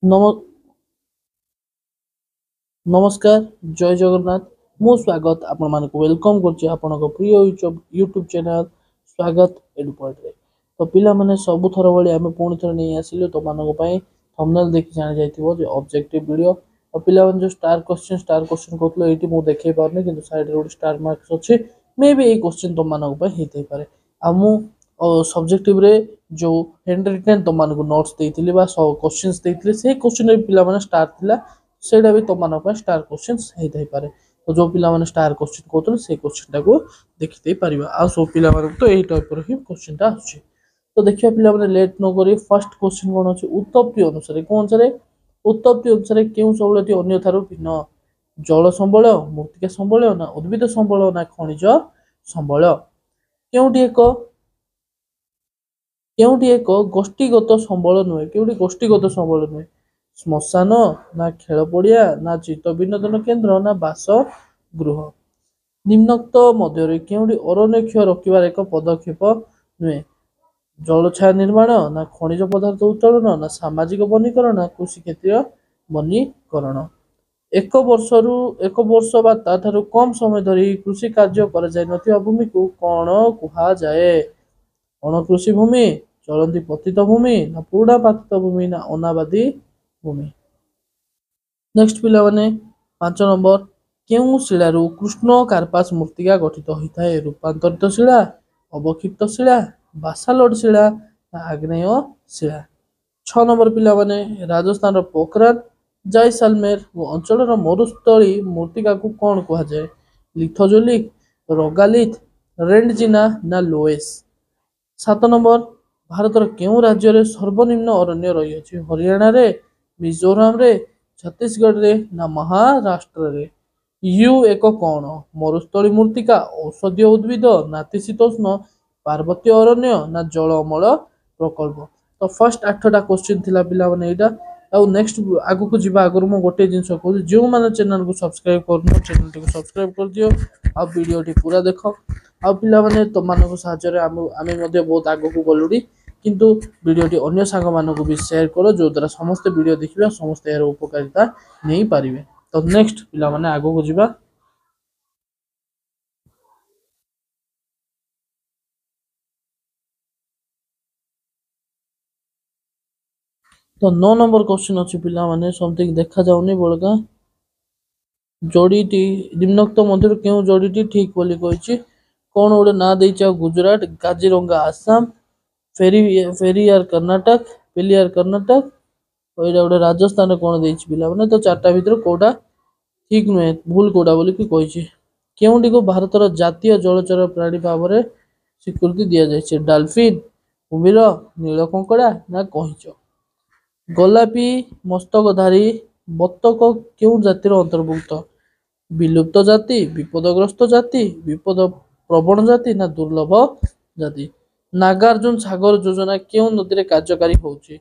नम नमस्कार जय जगन्नाथ मो स्वागत आपण मानक वेलकम करछि आपनक प्रिय यूट्यूब चैनल स्वागत एडुपॉइंट रे। तो पिला माने सब थर बळी आमे पूर्ण थर नै आसिलो तो मानक पई थंबनेल देखि जानि जाइथिबो जे ऑब्जेक्टिव वीडियो और पिला माने जो स्टार क्वेश्चन कहतलो एटी मो देखै पारने किंतु साइड रे स्टार मार्क्स अछि मे बी ए क्वेश्चन तो मानक पई हेतै पारे आ मु सब्जेक्टिव रे जो हैंड रिटन तो मानक नोट्स देथिले बा क्वेश्चंस देथिले से क्वेश्चन रे पिला माने स्टार थिला सेटा भी तुम मान स्टार क्वेश्चन होता है पारे। तो जो पिला माने स्टार क्वेश्चन कहते से क्वेश्चन टाको देखते पारिबा आ सब पिला माने तो एही टाइप रो ही क्वेश्चन टा आछी। तो देखिया पिला माने लेट न करी फर्स्ट क्वेश्चन कोन अछि उत्पत्ति अनुसार कोन अनुसार उत्पत्ति अनुसार केउ सबलटी अन्य थारु भिन्न जल संबळ मृत्तिका संबळ ना उद्भिद संबळ ना खनिज संबळ केउटी एक गोष्ठीगत संबळ नुहे केउटी गोष्ठीगत संबळ नुहे श्मशान ना खेल पड़िया ना चित्त विनोदन केन्द्र ना बास गृह निम्नोक्त मध्य केउटी अरण्य क्षय रखिबार एक पदक्षेप नुहे जलछाया निर्माण ना खनिज पदार्थ उत्तोलन ना सामाजिक वनीकरण ना कृषि क्षेत्रीय वनीकरण एक वर्ष बा ताठारु कम समय धरी कृषि कार्य कर जाय नथिबा भूमि को कोन कुहा जाए अणकृषि भूमि चलंती पतित भूमि ना पुराणा पातित भूमि ना अनाबादी भूमि। नेक्स्ट पिला माने 5 नंबर केउ शिलारु कृष्ण कार्पास मृत्तिका गठित होता है रूपांतरित शिला अवक्षिप्त शिला बासाल्ट शिला आग्नेय शिला। 6 नंबर पिला माने राजस्थान पोखरान जायसालमेर अंचल मरुस्थली मृत्तिका को कौन कहा जाए लिथोजोलिक रोगालिथ रेंडजिना ना लोएस। 7 नंबर भारतर केउ राज्य रे सर्वनिम्न अरण्य रही अछि हरियाणा रे मिजोरम रे छत्तीसगढ़ रे ना महाराष्ट्र रे यू एक कौन मरुस्थली मृत्तिका औषधीय उद्भिद नातिशीतोष्ण पार्वत्य अरण्य ना जल अमल प्रकल्प। तो फर्स्ट 8टा क्वेश्चन थिला पिला माने एटा आ नेक्स्ट आगु को जिबा आगर मो गोटे जिंस कहू जो माने चैनल को सब्सक्राइब करनो चैनल को सब्सक्राइब कर दियो आ वीडियो टी पूरा देखो आ पिला माने तो मानको साहाय्य रे आमे मध्ये बहुत आगु को गलुडी किंतु वीडियो टी अन्य सांग मानको भी शेयर करो जो द्वारा समस्त वीडियो देखिबा समस्त यार उपकारिता नै पारिबे। तो नेक्स्ट पिला माने आगु को जिबा तो 9 नंबर क्वेश्चन अछि पिला माने समथिंग देखा जाउनी बळका जोड़ीटी निम्नोक्त मध्य केउ जोड़ीटी ठीक बोली कहिछि कोन ओडे ना देइचा गुजरात काजीरंगा आसाम फेरियार कर्नाटक पेलियार कर्नाटक ओइडा ओडे राजस्थान रे कोन देइछि पिला माने तो चारटा भीतर कोडा ठीक नुहे भूल कोडा बोली कि कहिछि केउटी को भारतर जातीय जलचर प्राणी भाबरे स्वीकृति दिया जाइछि डॉल्फिन कुमिर नीलकंकड़ा ना कहिछ। गोलापी मस्तकधारी बत्तक केउ जातिर अंतर्भुक्त विलुप्त जाति विपदग्रस्त जाति विपद प्रवण जाति ना दुर्लभ जाति। नागार्जुन सागर योजना केउ नदी रे कार्यकारी होउछि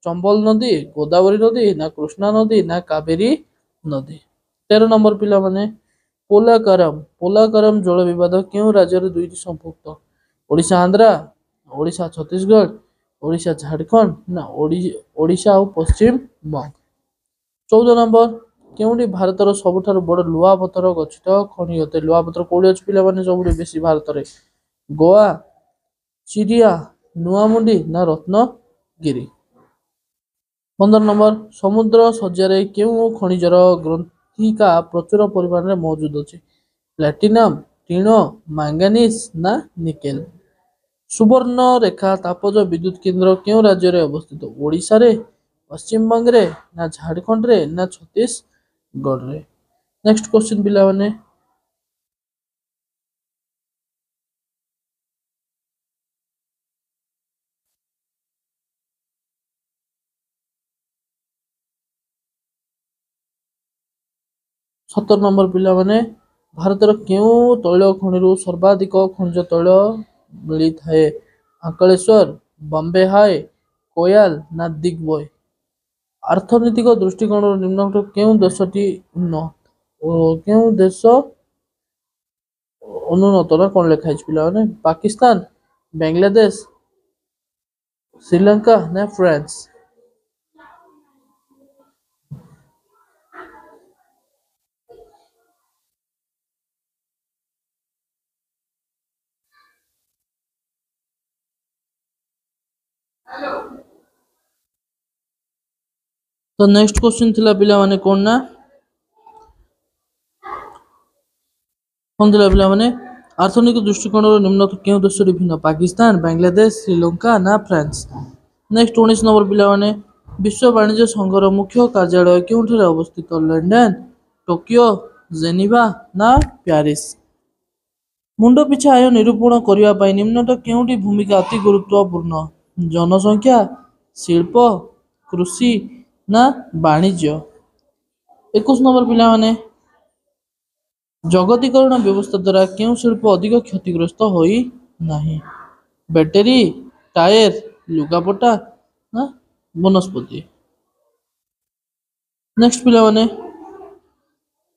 चंबल नदी गोदावरी नदी ना कृष्णा नदी ना कावेरी नदी। 13 नंबर पिला माने पोलाकरम जल विवाद केउ राज्य रे दुईटी संपुक्त ओडिशा आंध्रा ओडिशा छत्तीसगढ़ ओडिशा झारखंड ना ओडिशा और पश्चिम बंग। 14 नंबर केउटी भारतर सबुठार बड़ लुहा पत्थर गच्छित खनि होते लुहा पत्थर कोडी अछि पिला माने सबुठे बेसी भारत रे गोवा चिरिया नुआमुंडी ना रत्नगिरी। 15 नंबर समुद्र सज्जारे केउ खनिजर ग्रंथिका प्रचुर परिमाण रे मौजूद अछि प्लैटिनम टीनो मैंगनीज ना निकेल। सुवर्ण रेखा तापज विद्युत केंद्र केउ राज्य रे अवस्थित ओडिशा रे पश्चिम बंग रे ना झारखंड रे ना छत्तीसगढ़ रे। नेक्स्ट क्वेश्चन पिला माने 17 नंबर पिला माने भारतर केउ तैल खनिरु सर्वाधिक खनिज तैल मिली थाए अंकलेश्वर बॉम्बे हाई कोयल ना दिग्बय। अर्थनैतिक दृष्टिकोण निम्नलिखित केउ देशटी केउ देश अनुन्नत ना कोन लेखा अछि पिला माने पाकिस्तान बांग्लादेश श्रीलंका ना फ्रांस। तो नेक्स्ट क्वेश्चन थिला पिला माने कोन ना कोन थिला पिला माने अर्थनैतिक दृष्टिकोण निम्न केउ देश भिन्न पाकिस्तान बांग्लादेश श्रीलंका ना फ्रांस। नेक्स्ट 19 नंबर पिला माने विश्व वाणिज्य संघर मुख्य कार्यालय केउठे अवस्थित लंडन टोकियो जेनेवा ना पेरिस। मुंड पिछा आय निरूपण करने निम्न केउटी भूमिका अति गुरुत्वपूर्ण जनसंख्या शिल्प कृषि ना वाणिज्य। 21 नंबर पिला माने जगतीकरण व्यवस्था द्वारा केउ शिल्प अधिक क्षतिग्रस्त होई नाही बैटरी टायर लुगापटा ना वनस्पति। नेक्स्ट पिला माने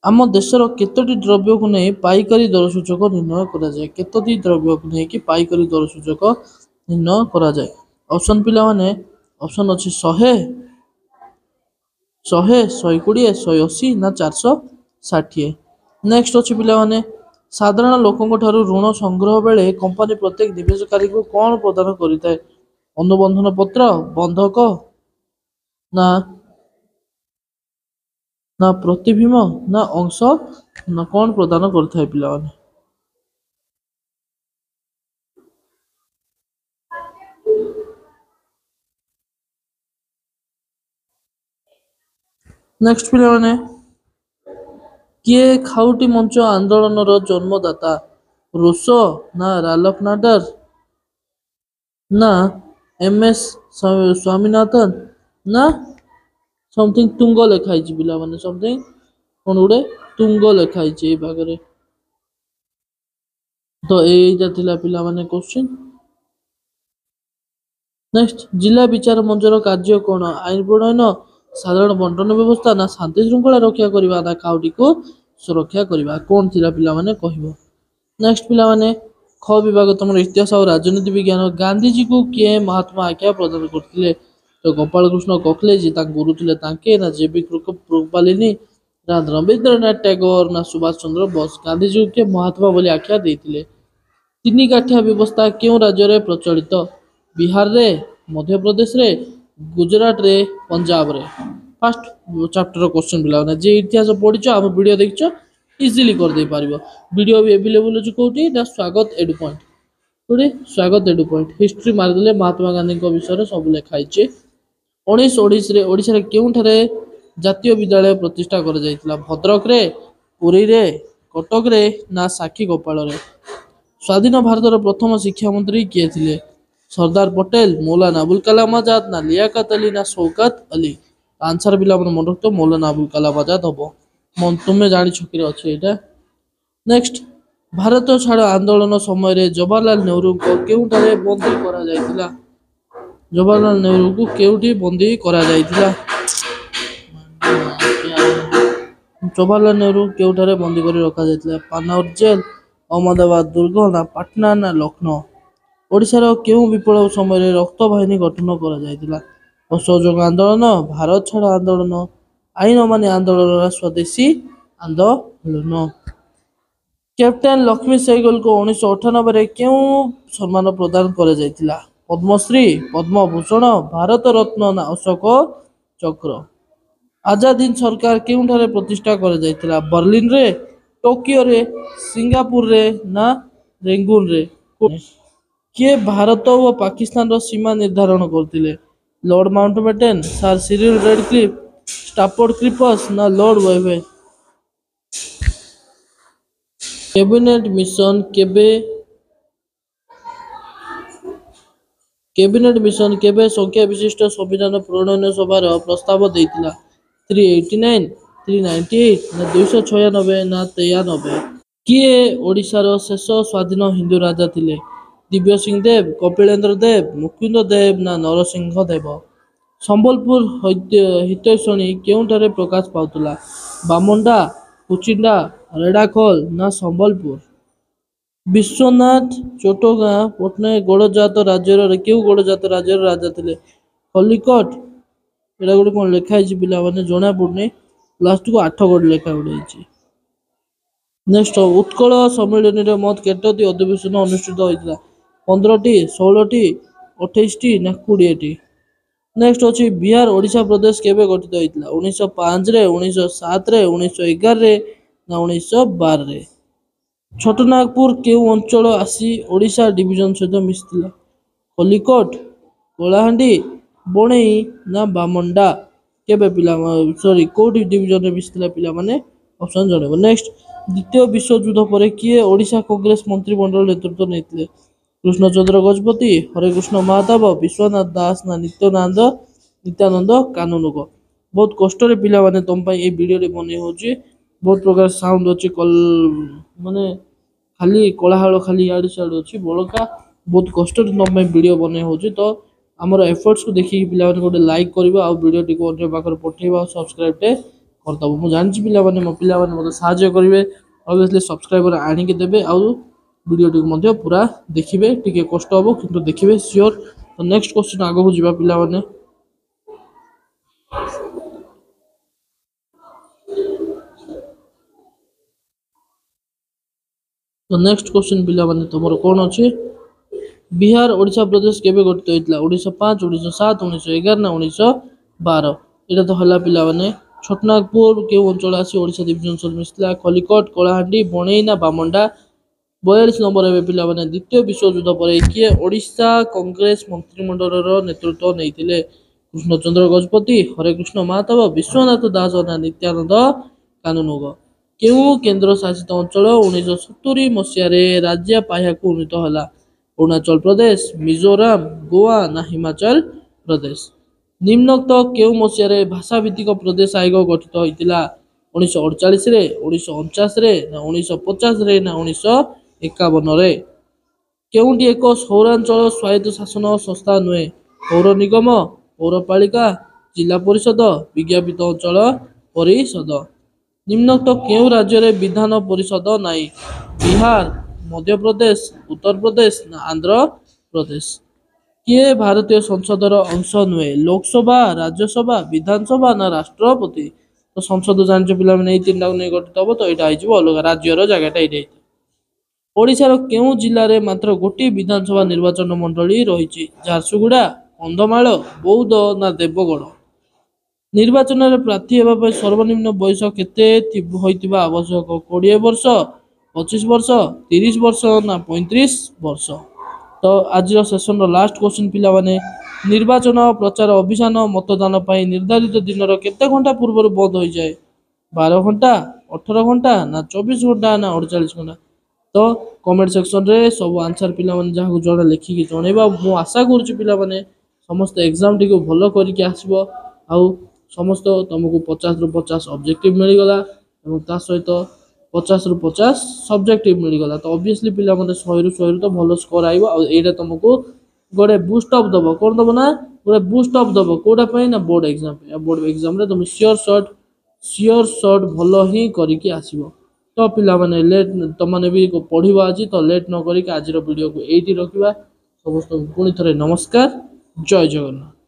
आम देशर केतोटी द्रव्य को नहीं पाइकारी दर सूचक निर्णय करा जाए केतोटी द्रव्य को नहीं कि पाइकारी दर सूचक निर्णय करा जाए। ऑप्शन पिला माने ऑप्शन अछि 100 100 120 180 ना 460। नेक्स्ट अछि पिला माने साधारण लोकंक ठारू ऋण संग्रह बेले कंपनी प्रत्येक निवेशकारी को कौन प्रदान करिताय अनुबंधन पत्र बंधक ना ना प्रतिबिंब ना अंश ना कौन प्रदान करथाय पिला माने। नेक्स्ट पिला माने किए खाउटी मंच आंदोलन जन्मदाता रूसो ना राल्फ नाडर ना एमएस स्वामीनाथन ना समथिंग तुंग लिखाई पिला माने समथिंग कौन गुडे तुंग लिखाई ए भागरे। तो एटा थिला पिला माने क्वेश्चन। नेक्स्ट जिला विचार मंचर कार्य कौन आईन प्रणयन साधारण बंटन व्यवस्था ना शांति श्रृंखला रक्षा करबा ना खाउटी को सुरक्षा करबा कौन थिला पिला माने कहिबो। नेक्स्ट पिला माने ख विभाग तुम इतिहास और राजनीति विज्ञान गांधी जी को किए महात्मा आज्ञा प्रदान करथिले तो गोपाल कृष्ण गोखले जी ता गुरु थिले तांके ना जेबी कृपलिनी ना रविंद्रनाथ टैगोर ना सुभाष चंद्र बोस गांधी जी के महात्मा बोली आख्या देथिले। तीन काठिया व्यवस्था क्यों राज्य रे प्रचलित बिहार रे मध्य प्रदेश रे गुजरात रे पंजाब रे। फर्स्ट चैप्टर क्वेश्चन पिला ना जे इतिहास पढ़िचो हम वीडियो देखिचो इजीली कर दे पारिबो वीडियो भी अवेलेबल अछि कोठी दा स्वागत एडु पॉइंट कोठी स्वागत एडु पॉइंट हिस्ट्री मार देले महात्मा गांधी को विषय रे सब लिखाई छै। 19 रे ओडिसा रे केउं ठारे जातीय विद्यालय प्रतिष्ठा कर जायतिला भद्रक रे पुरी रे कटक रे ना साखी गोपाल रे। स्वाधीन भारतर प्रथम शिक्षा मंत्री किए थिले सरदार पटेल मौलाना अबुल कलाम आजाद ना लियाकत अली ना शौकत अली। आंसर बिला मन रखतो मौलाना अबुल कलाम आजाद हबो मन तुमे जानि छकिरे अछि एटा। नेक्स्ट भारत छाड़ आंदोलन समय रे जवाहरलाल नेहरू को केउठारे बंदी करा जायतिला जवाहरलाल नेहरू को केउठी बंदी करा जायतिला जवाहरलाल नेहरू केउठारे बंदी करी रखा जायतिला पानाउर जेल अहमदाबाद दुर्ग ना पटना ना लखनऊ। ओडिशार केउं विप्लव समय रक्त बाहिनी गठन करा जायतिला असहयोग आंदोलन भारत छाड़ आंदोलन आईन अमान्य आंदोलन स्वदेशी आंदोलन। कैप्टेन लक्ष्मी सहगल को 1998 रे क्यों सम्मान प्रदान करा जायतिला पद्मश्री पद्म भूषण भारत रत्न ना अशोक चक्र। आजाद हिंद सरकार केउठारे प्रतिष्ठा करा जायतिला बर्लिन रे टोकियो रे सिंगापुर रे ना रेंगुन रे। किए भारत और पाकिस्तान रो सीमा निर्धारण करथिले Lord Mountbatten Sir Cyril Radcliffe Stafford Cripps ना लॉर्ड वेवे। कैबिनेट मिशन केबे संख्या विशिष्ट संविधान प्रणयन सभार प्रस्ताव देइतिला 389 398 ना 296 ना 93। किए ओडिशार शेष स्वाधीन हिंदू राजा थिले दिव्य सिंह देव कपिलेंद्र देव मुकुंद देव ना नरसिंह देव। संबलपुर हितैषणी केउठारे प्रकाश पाउतला बामंडा कुचिंडा रेडाखोल ना संबलपुर। विश्वनाथ चोटगाँ पटनायक गड़जात राज्यर केउ गड़जात राज्यर राजा थिले कलिकट एटा गोटे कोन लिखाई छि पिला माने जणा पडने लास्ट को 8 गड लेखा उडैछि। नेक्स्ट उत्कल सम्मेलन रे मत केतोटी अधिवेशन अनुष्ठित होइतिला 15टी 16टी 28टी ना 20टी। नेक्स्ट अच्छी बिहार ओडिशा प्रदेश केबे गठित होइतिला 1905 रे 1907 रे 1911 रे ना 1912 रे। छोटनागपुर केउ अंचल आसी ओडिशा डिविजन सहित मिसितिला खलिकोट कलाहांडी बणई ना बामंडा केबे पिला सॉरी कोडी डिविजन रे मिसितिला पिला माने ऑप्शन जणेबो। नेक्स्ट द्वितीय विश्व युद्ध पर किए ओडिशा कांग्रेस मंत्रिमंडल नेतृत्व नेतिले कृष्णचंद्र गजपति हरेकृष्ण महाताब विश्वनाथ दास ना नित्यानंद कानूनगो। बहुत कष्ट रे पिला माने तुम पई ए वीडियो रे बने होची बहुत प्रकार साउंड अछि कल माने खाली कोलाहल खाली याड साइड अछि बळका बहुत कष्ट रे तुम पई वीडियो बने होची तो हमर एफर्ट्स को देखि पिला माने गोटे लाइक करबा आ वीडियो टी को अन्य पाकर पठेबा सब्सक्राइब टे करतब। मु जानछि पिला माने मते सहायता करिवे ऑब्वियसली सब्सक्राइबर आनी के देबे आ वीडियो टी को पूरा देखिए टिके कष्ट हम किंतु देखिए सियोर। तो नेक्स्ट क्वेश्चन आगे को जीवा पिला माने तो नेक्स्ट क्वेश्चन पिला माने तमरो कोन अछि बिहार ओडिशा प्रदेश केबे गठित होइतला 1905 1907 1911 ना 1912। एटा तो हला पिला माने छोटनागपुर के अंचल आसी ओडिशा डिविजन सब मिसला खलिकोट कलाहांडी बणई ना बामंडा 42 नंबर एबे पिला माने द्वितीय विश्व युद्ध पर किए ओडिशा कांग्रेस मंत्रिमंडल रो नेतृत्व नेइतिले कृष्णचंद्र गजपति हरेकृष्ण महाताब विश्वनाथ दास ना नित्यानंद कानूनगो। केउ केंद्र शासित अंचल 1970 मसिया रे राज्य पाह्या को उन्नीत हला अरुणाचल प्रदेश मिजोरम गोवा ना हिमाचल प्रदेश। निम्नोक्त केउ मसिया रे भाषा भित्तिक प्रदेश आयोग गठित होइतिला 1948 रे 1949 रे ना 1950 रे ना 1951 रे। केउंटी एक सौरांचल स्वायत्त शासन संस्था नुहे पौर निगम पौरपालिका जिला परिषद विज्ञापित अंचल परिषद। निम्नोक्त केउ राज्य रे विधान परिषद नाई बिहार मध्य प्रदेश उत्तर प्रदेश ना आंध्र प्रदेश। किए भारतीय संसदर अंश नुहे लोकसभा राज्यसभा विधानसभा ना राष्ट्रपति। तो संसद जानछ पिला माने ए तीनटा नै गठित हबो तो एटा आइजबो अलग राज्यर जगहटा एटा। ओडिशार केउ जिल्ला रे मात्र गोटी विधानसभा निर्वाचन मंडली रहिछि झारसुगुड़ा कंधमाल बौद्ध ना देवगढ़। निर्वाचन रे प्रार्थी हेबा पय सर्वनिम्न बयस केते होइतिबा आवश्यक 20 वर्ष 25 वर्ष 30 वर्ष ना 35 वर्ष। तो आज सेशन रो लास्ट क्वेश्चन पिला माने निर्वाचन प्रचार अभियान मतदान पय निर्धारित दिन रो केते घंटा पूर्व बंद होई जाय 12 घंटा 18 घंटा ना 24 घंटा ना 48 घंटा। तो कमेंट सेक्शन रे सब आंसर पिला माने जहा को जोड़ा लिखि के जणेबा मु आशा करूची पिला माने समस्त एग्जाम टी को भलो करी के आसीबो आ समस्त तुमको 50 रु 50 ऑब्जेक्टिव मिल गला एवं ता सहित 50 रु 50 सब्जेक्टिव मिल गला। तो ऑब्वियसली पिला माने 100 रु 100 तो भलो स्कोर आइबो आ एटा तुमको गोटे बूस्ट अप दबो कोन दबो ना गोटे बूस्ट अप दबो कोडा पय ना बोर्ड एग्जाम पे बोर्ड एग्जाम रे तुम श्योर शॉट भलो ही करी के आसीबो। तो पिला माने लेट तो माने भी पढ़िबा आज तो लेट न करी के आज रो वीडियो को एठी रखिबा। समस्त पुणी थरे नमस्कार जय जगन्नाथ।